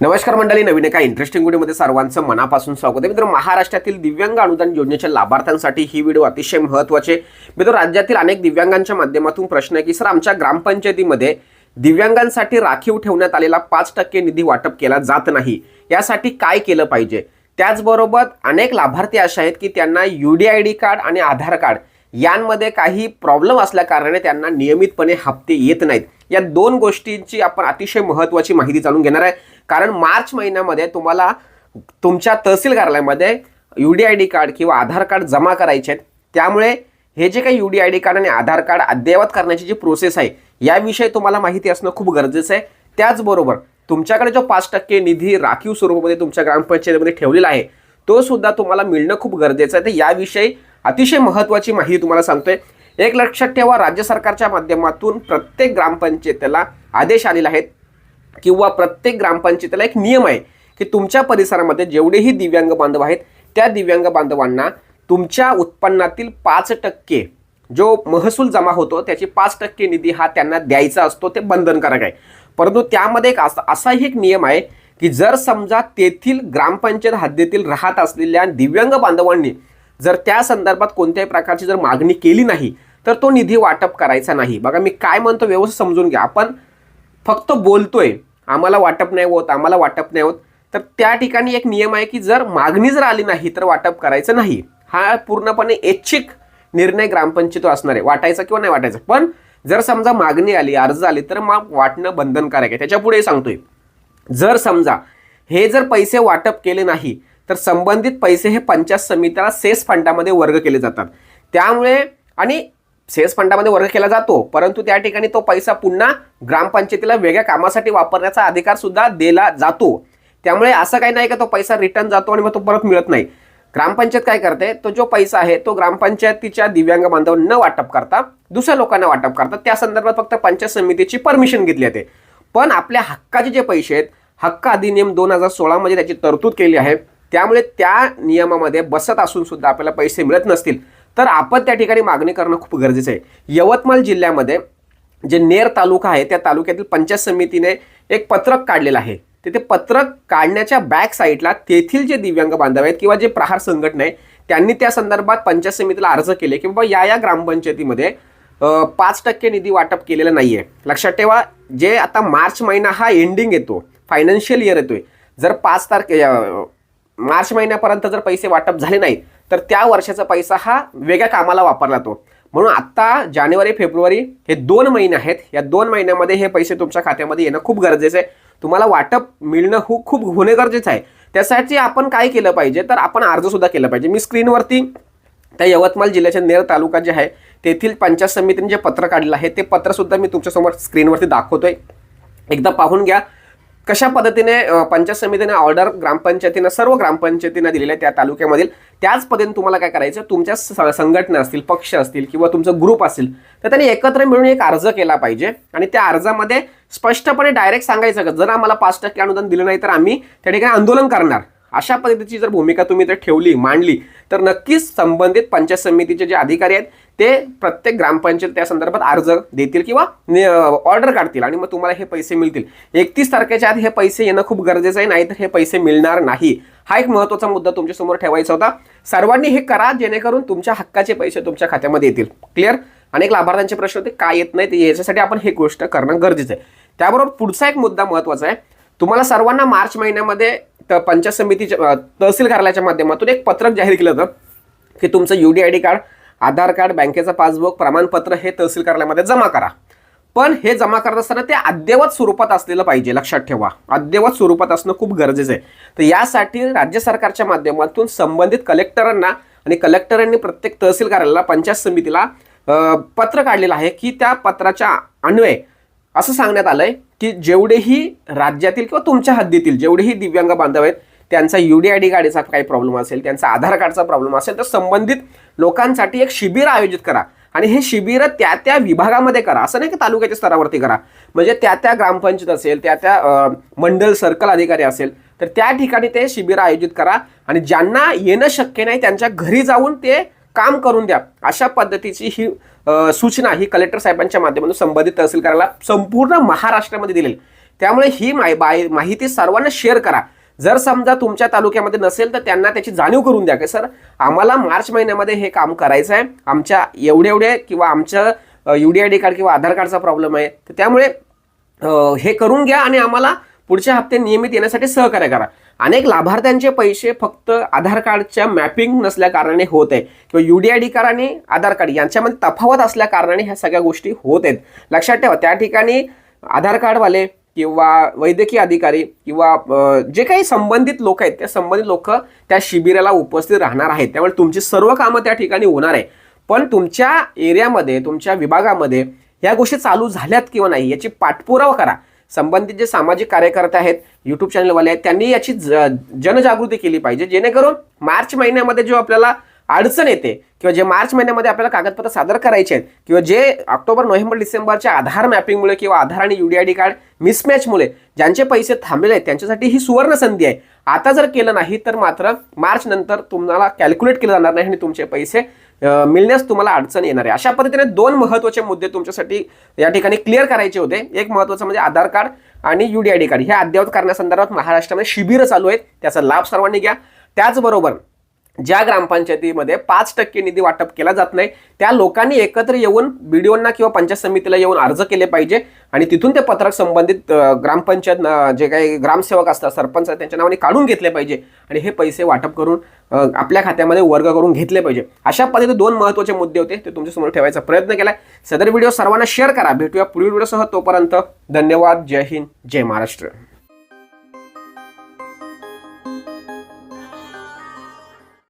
नमस्कार मंडळी, नवीन एका इंटरेस्टिंग व्हिडिओमध्ये सर्वांचं मनापासून स्वागत आहे. मित्र, महाराष्ट्रातील दिव्यांग अनुदान योजनेच्या लाभार्थ्यांसाठी ही व्हिडिओ अतिशय महत्त्वाचे. मित्र, राज्यातील अनेक दिव्यांगांच्या माध्यमातून प्रश्न आहे की सर, आमच्या ग्रामपंचायतीमध्ये दिव्यांगांसाठी राखीव ठेवण्यात आलेला 5% निधी वाटप केला जात नाही, यासाठी काय केलं पाहिजे. त्याचबरोबर अनेक लाभार्थी असे आहेत की त्यांना UDID कार्ड आणि आधार कार्ड यांमध्ये काही प्रॉब्लेम असल्या कारणाने त्यांना नियमितपणे हप्ते येत नाहीत. या दोन गोष्टींची आपण अतिशय महत्त्वाची माहिती जाणून घेणार आहे. कारण मार्च महिन्यामध्ये तुम्हाला तुमच्या तहसील कार्यालयामध्ये UDID कार्ड किंवा आधार कार्ड जमा करायचे आहेत. त्यामुळे हे जे काही UDID कार्ड आणि आधार कार्ड अद्ययावत करण्याची जी प्रोसेस आहे याविषयी तुम्हाला माहिती असणं खूप गरजेचं आहे. त्याचबरोबर तुमच्याकडे जो 5% निधी राखीव स्वरूपामध्ये तुमच्या ग्रामपंचायतीमध्ये ठेवलेला आहे तो सुद्धा तुम्हाला मिळणं खूप गरजेचं आहे. तर याविषयी अतिशय महत्त्वाची माहिती तुम्हाला सांगतोय. एक लक्षात ठेवा, राज्य सरकारच्या माध्यमातून प्रत्येक ग्रामपंचायतीला आदेश आलेले आहेत किंवा प्रत्येक ग्रामपंचायतीला एक नियम आहे की तुमच्या परिसरामध्ये जेवढेही दिव्यांग बांधव आहेत त्या दिव्यांग बांधवांना तुमच्या उत्पन्नातील 5% जो महसूल जमा होतो त्याची 5% निधी हा त्यांना द्यायचा असतो. ते बंधनकारक आहे. परंतु त्यामध्ये एक असाही एक नियम आहे की जर समजा तेथील ग्रामपंचायत हद्दीतील राहत असलेल्या दिव्यांग बांधवांनी जर त्या संदर्भात कोणत्याही प्रकारची जर मागणी केली नाही तर तो निधी वाटप करायचा नाही. बघा, मी काय म्हणतो व्यवस्थित समजून घ्या. आपण फक्त बोलतोय आम्हाला वाटप नाही होत, आम्हाला वाटप नाही होत, तर त्या ठिकाणी एक नियम आहे की जर मागणी जर आली नाही तर वाटप करायचं नाही. हा पूर्णपणे ऐच्छिक निर्णय ग्रामपंचायत असणार आहे, वाटायचं किंवा नाही वाटायचं. पण जर समजा मागणी आली, अर्ज आली तर मग वाटणं बंधनकारक आहे. त्याच्या पुढे सांगतोय, जर समजा हे जर पैसे वाटप केले नाही तर संबंधित पैसे हे पंचायत समितीला सेस फंडामध्ये वर्ग केले जातात. त्यामुळे आणि सेस फंडामध्ये वर्ग केला जातो, परंतु त्या ठिकाणी तो पैसा पुन्हा ग्रामपंचायतीला वेगळ्या कामासाठी वापरण्याचा अधिकार सुद्धा दिला जातो. त्यामुळे असं काही नाही का तो पैसा रिटर्न जातो आणि मग तो परत मिळत नाही. ग्रामपंचायत काय करते, तो जो पैसा आहे तो ग्रामपंचायतीच्या दिव्यांग बांधवांना न वाटप करता दुसऱ्या लोकांना वाटप करतात. त्या संदर्भात फक्त पंचायत समितीची परमिशन घेतली जाते. पण आपल्या हक्काचे जे पैसे आहेत, हक्क अधिनियम 2016 मध्ये त्याची तरतूद केली आहे. त्यामुळे त्या नियमामध्ये बसत असून सुद्धा आपल्याला पैसे मिळत नसतील तर आपण त्या ठिकाणी मागणी करणं खूप गरजेचं आहे. यवतमाळ जिल्ह्यामध्ये जे नेर तालुका आहे त्या तालुक्यातील पंचायत समितीने एक पत्रक काढलेलं आहे. ते पत्रक काढण्याच्या बॅक साईडला तेथील जे दिव्यांग बांधव आहेत किंवा जे प्रहार संघटना आहे त्यांनी त्या संदर्भात पंचायत समितीला अर्ज केले की बाबा या ग्रामपंचायतीमध्ये 5% निधी वाटप केलेलं नाही आहे. लक्षात ठेवा, जे आता मार्च महिना हा एंडिंग येतो, फायनान्शियल इयर येतोय, जर 5 मार्च महिन्यापर्यंत जर पैसे वाटप झाले नाही तर त्या वर्षाचा पैसा हा वेगळ्या कामाला वापरला जातो. म्हणून आता जानेवारी फेब्रुवारी हे 2 महिने आहेत. या 2 महिन्यामध्ये हे पैसे तुमच्या खात्यामध्ये येणं खूप गरजेचं आहे. तुम्हाला वाटप मिळणं खूप होणे गरजेचं आहे. त्यासाठी आपण काय केलं पाहिजे तर आपण अर्ज सुद्धा केलं पाहिजे. मी स्क्रीनवरती त्या यवतमाळ जिल्ह्याच्या नेर तालुका जे आहे तेथील पंचायत समितीने जे पत्र काढलेलं आहे ते पत्र सुद्धा मी तुमच्यासमोर स्क्रीनवरती दाखवतोय. एकदा पाहून घ्या कशा पद्धतीने पंचायत समितीने ऑर्डर ग्रामपंचायतीनं सर्व ग्रामपंचायतींना दिलेल्या त्या तालुक्यामधील. त्याच पद्धतीने तुम्हाला काय करायचं, तुमच्या संघटना असतील, पक्ष असतील किंवा तुमचं ग्रुप असेल तर त्यांनी एकत्र मिळून एक अर्ज केला पाहिजे आणि त्या अर्जामध्ये स्पष्टपणे डायरेक्ट सांगायचं का जर आम्हाला 5% अनुदान दिलं नाही तर आम्ही त्या ठिकाणी आंदोलन करणार. अशा पद्धतीची जर भूमिका तुम्ही जर ठेवली, मांडली तर नक्कीच संबंधित पंचायत समितीचे जे अधिकारी आहेत ते प्रत्येक ग्रामपंचायत त्या संदर्भात अर्ज देतील किंवा ऑर्डर काढतील आणि मग तुम्हाला हे पैसे मिळतील. 31 तारखेच्या आत हे पैसे येणं खूप गरजेचं आहे, नाहीतर हे पैसे मिळणार नाही. हा एक महत्त्वाचा मुद्दा तुमच्यासमोर ठेवायचा होता. सर्वांनी हे करा जेणेकरून तुमच्या हक्काचे पैसे तुमच्या खात्यामध्ये येतील. क्लिअर. अनेक लाभार्थ्यांचे प्रश्न होते काय येत नाही, याच्यासाठी आपण हे गोष्ट करणं गरजेचं आहे. त्याबरोबर पुढचा एक मुद्दा महत्त्वाचा आहे. तुम्हाला सर्वांना मार्च महिन्यामध्ये पंचायत समितीच्या तहसील कार्यालयाच्या माध्यमातून एक पत्रक जाहीर केलं होतं की तुमचं UDID कार्ड, आधार कार्ड, बँकेचं पासबुक, प्रमाणपत्र हे तहसील कार्यालयामध्ये जमा करा. पण हे जमा करत असताना ते अद्ययावत स्वरूपात असलेलं पाहिजे. लक्षात ठेवा, अद्ययावत स्वरूपात असणं खूप गरजेचं आहे. तर यासाठी राज्य सरकारच्या माध्यमातून संबंधित कलेक्टरांना आणि कलेक्टरांनी प्रत्येक तहसील कार्यालयाला, पंचायत समितीला पत्र काढलेलं आहे की त्या पत्राच्या अन्वये असं सांगण्यात आलंय की जेवढेही राज्यातील किंवा तुमच्या हद्दीतील जेवढेही दिव्यांग बांधव आहेत त्यांचा UDID कार्डचा काही प्रॉब्लेम असेल, त्यांचा आधार कार्डचा प्रॉब्लेम असेल तर संबंधित लोकांसाठी एक शिबिर आयोजित करा आणि हे शिबिर त्या विभागामध्ये करा. असं नाही की तालुक्याच्या स्तरावरती करा. म्हणजे त्या ग्रामपंचायत असेल, त्या मंडल सर्कल अधिकारी असेल तर त्या ठिकाणी ते शिबिर आयोजित करा आणि ज्यांना येणं शक्य नाही त्यांच्या घरी जाऊन ते काम करून द्या. अशा पद्धतीची ही सूचना ही कलेक्टर साहेबांच्या माध्यमातून संबंधित तहसील कार्यालयाला संपूर्ण महाराष्ट्रामध्ये दिलेली. त्यामुळे ही माहिती सर्वांना शेअर करा. जर समजा तुमच्या तालुक्यामध्ये नसेल तर त्यांना त्याची जाणीव करून द्या की सर आम्हाला मार्च महिन्यामध्ये हे काम करायचं आहे, आमच्या एवढे किंवा आमचं UDID कार्ड किंवा आधार कार्डचा प्रॉब्लेम आहे, तर त्यामुळे हे करून घ्या आणि आम्हाला पुढच्या हप्ते नियमित येण्यासाठी सहकार्य करा. अनेक लाभार्थ्यांचे पैसे फक्त आधार कार्डच्या मॅपिंग नसल्या कारणाने होत आहे किंवा UDID कार्ड आणि आधार कार्ड यांच्यामध्ये तफावत असल्या कारणाने ह्या सगळ्या गोष्टी होत आहेत. लक्षात ठेवा, त्या ठिकाणी आधार कार्डवाले किंवा वैद्यकीय अधिकारी किंवा जे काही संबंधित लोक आहेत त्या संबंधित लोक त्या शिबिराला उपस्थित राहणार आहेत. त्यामुळे तुमची सर्व कामं त्या ठिकाणी होणार आहे. पण तुमच्या एरियामध्ये तुमच्या विभागामध्ये या गोष्टी चालू झाल्यात किंवा नाही याची पाठपुरावा करा. संबंधित जे सामाजिक कार्यकर्ते आहेत, यूट्यूब चॅनलवाले आहेत, त्यांनी याची जनजागृती केली पाहिजे, जेणेकरून मार्च महिन्यामध्ये जो आपल्याला अडचण येते किंवा जे मार्च महिन्यामध्ये आपल्याला कागदपत्र सादर करायचे आहेत किंवा जे ऑक्टोबर नोव्हेंबर डिसेंबरच्या आधार मॅपिंगमुळे किंवा आधार आणि UDID कार्ड मिसमॅचमुळे ज्यांचे पैसे थांबलेले आहेत त्यांच्यासाठी ही सुवर्ण संधी आहे. आता जर केलं नाही तर मात्र मार्च नंतर तुम्हाला कॅल्क्युलेट केलं जाणार नाही आणि तुमचे पैसे मिळण्यास तुम्हाला अडचण येणार आहे. अशा पद्धतीने दोन महत्त्वाचे मुद्दे तुमच्यासाठी या ठिकाणी क्लिअर करायचे होते. एक महत्त्वाचं म्हणजे आधार कार्ड आणि UDID कार्ड हे अद्ययावत करण्यासंदर्भात महाराष्ट्रामध्ये शिबिरं चालू आहेत, त्याचा लाभ सर्वांनी घ्या. त्याचबरोबर ज्या ग्रामपंचायतीमध्ये 5% निधी वाटप केला जात नाही त्या लोकांनी एकत्र येऊन BDOंना किंवा पंचायत समितीला येऊन अर्ज केले पाहिजे आणि तिथून ते पत्रक संबंधित ग्रामपंचायत जे काही ग्रामसेवक असतात, सरपंच त्यांच्या नावाने काढून घेतले पाहिजे आणि हे पैसे वाटप करून आपल्या खात्यामध्ये वर्ग करून घेतले पाहिजे. अशा पद्धतीने दोन महत्त्वाचे मुद्दे होते ते तुमच्यासमोर ठेवायचा प्रयत्न केलाय. सदर व्हिडिओ सर्वांना शेअर करा. भेटूया पुढील व्हिडिओसह. तोपर्यंत धन्यवाद. जय हिंद, जय महाराष्ट्र.